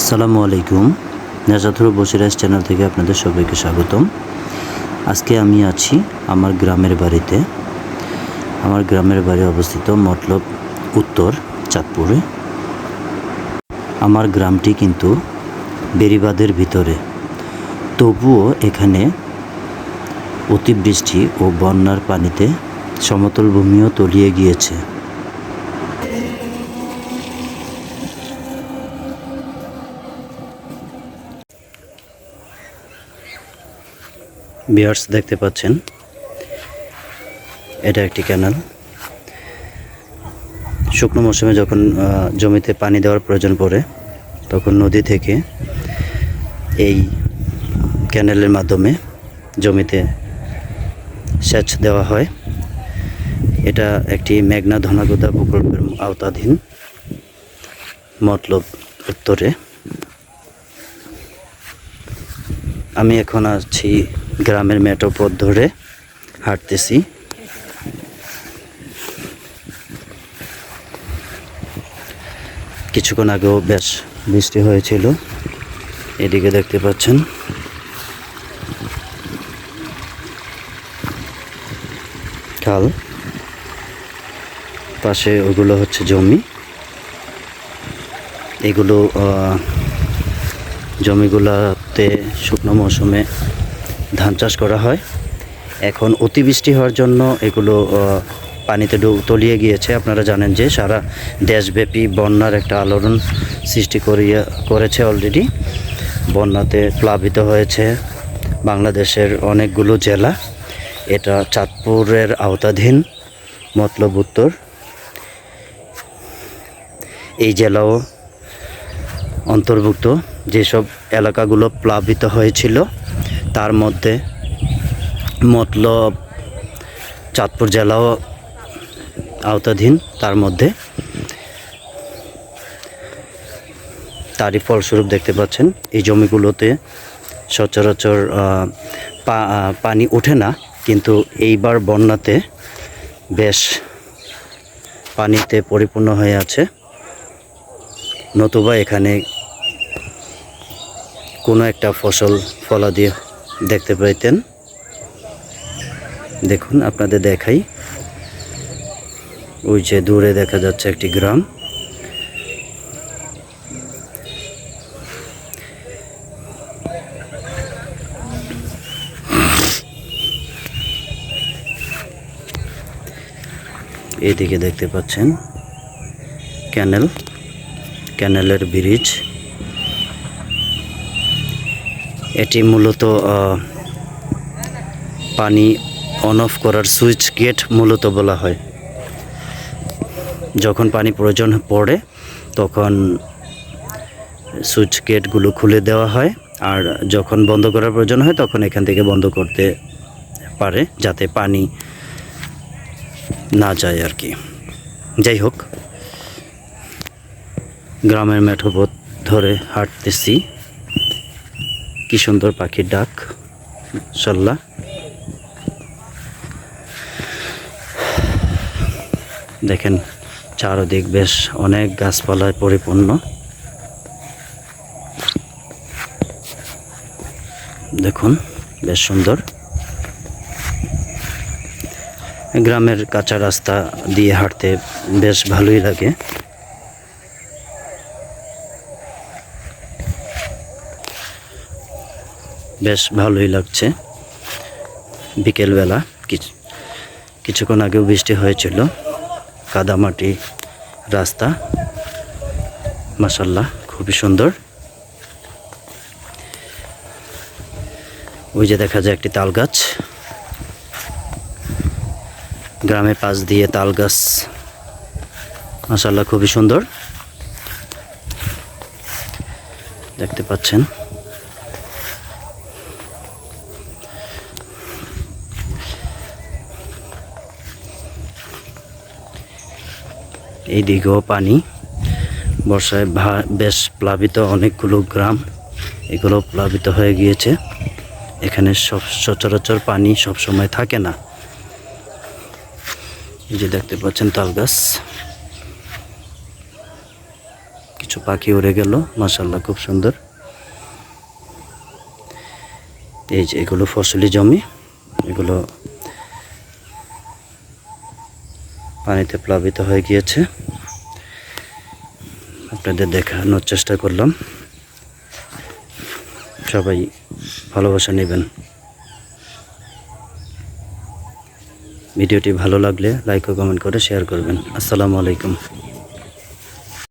আসসালামু আলাইকুম। নাজাতুল বসিরাজ চ্যানেল থেকে আপনাদের সবাইকে স্বাগতম। আজকে আমি আছি আমার গ্রামের বাড়িতে। আমার গ্রামের বাড়ি অবস্থিত মতলব উত্তর চাঁদপুরে। আমার গ্রামটি কিন্তু বেড়িবাঁধের ভিতরে, তবুও এখানে অতিবৃষ্টি ও বন্যার পানিতে সমতল ভূমিও তলিয়ে গিয়েছে। ভিউয়ার্স, দেখতে পাচ্ছেন এটা একটি ক্যানাল। শুকনো মৌসুমে যখন জমিতে পানি দেওয়ার প্রয়োজন পড়ে তখন নদী থেকে এই ক্যানেলের মাধ্যমে জমিতে সেচ দেওয়া হয়। এটা একটি মেঘনা ধনাগোদা প্রকল্পের আওতাধীন মতলব উত্তরে। আমি এখন আছি গ্রামের মেঠো পথ ধরে হাঁটতেছি। কিছুক্ষণ আগেও বেশ বৃষ্টি হয়েছিল। এদিকে দেখতে পাচ্ছেন খাল, পাশে ওগুলো হচ্ছে জমি। এগুলো জমিগুলোতে শুকনো মৌসুমে ধান চাষ করা হয়। এখন অতিবৃষ্টি হওয়ার জন্য এগুলো পানিতে তলিয়ে গিয়েছে। আপনারা জানেন যে সারা দেশব্যাপী বন্যার একটা আলোড়ন সৃষ্টি করেছে অলরেডি। বন্যাতে প্লাবিত হয়েছে বাংলাদেশের অনেকগুলো জেলা। এটা চাঁদপুরের আওতাধীন মতলব উত্তর। এই জেলাও অন্তর্ভুক্ত। যেসব এলাকাগুলো প্লাবিত হয়েছিল তার মধ্যে মতলব চাঁদপুর জেলাও আওতাধীন। তার মধ্যে তারই ফলস্বরূপ দেখতে পাচ্ছেন এই জমিগুলোতে সচরাচর পানি ওঠে না, কিন্তু এইবার বন্যাতে বেশ পানিতে পরিপূর্ণ হয়ে আছে। নতুবা এখানে কোনো একটা ফসল ফলাদি দেখতে পাইতেন। দেখুন, আপনাদের দেখাই, ওই যে দূরে দেখা যাচ্ছে একটি গ্রাম। এদিকে দেখতে পাচ্ছেন ক্যানেলের ব্রিজ। এটি মূলত পানি অন অফ করার সুইচ গেট মূলত বলা হয়। যখন পানি প্রয়োজন পড়ে তখন সুইচ গেটগুলো খুলে দেওয়া হয়, আর যখন বন্ধ করার প্রয়োজন হয় তখন এখান থেকে বন্ধ করতে পারে, যাতে পানি না যায় আর কি। যাই হোক, গ্রামের মেঠো পথ ধরে হাঁটতেছি। কি সুন্দর পাখির ডাক, মাশাআল্লাহ। দেখেন চারদিক বেশ অনেক গাছপালায় পরিপূর্ণ। দেখুন বেশ সুন্দর। গ্রামের কাঁচা রাস্তা দিয়ে হাঁটতে বেশ ভালোই লাগে। বেশ ভালোই লাগছে। বিকেলবেলা কিছুক্ষণ আগেও বৃষ্টি হয়েছিল। কাদামাটি রাস্তা, মাশাআল্লাহ, খুবই সুন্দর। ওই যে দেখা যায় একটি তাল গাছ। গ্রামের পাশ দিয়ে তাল গাছ, মাশাআল্লাহ, খুবই সুন্দর দেখতে পাচ্ছেন। এই দিকেও পানি। বর্ষায় বেশ প্লাবিত অনেকগুলো গ্রাম, এগুলো প্লাবিত হয়ে গিয়েছে। এখানে সচরাচর পানি সব সময় থাকে না। এই যে দেখতে পাচ্ছেন তাল গাছ। কিছু পাখি উড়ে গেল, মাশাআল্লাহ খুব সুন্দর। এই যে এগুলো ফসলি জমি, এগুলো পানিতে প্লাবিত হয়ে গিয়েছে। আপনাদের দেখানোর চেষ্টা করলাম। সবাই ভালোবাসা নেবেন। ভিডিওটি ভালো লাগলে লাইক ও কমেন্ট করে শেয়ার করবেন। আসসালামু আলাইকুম।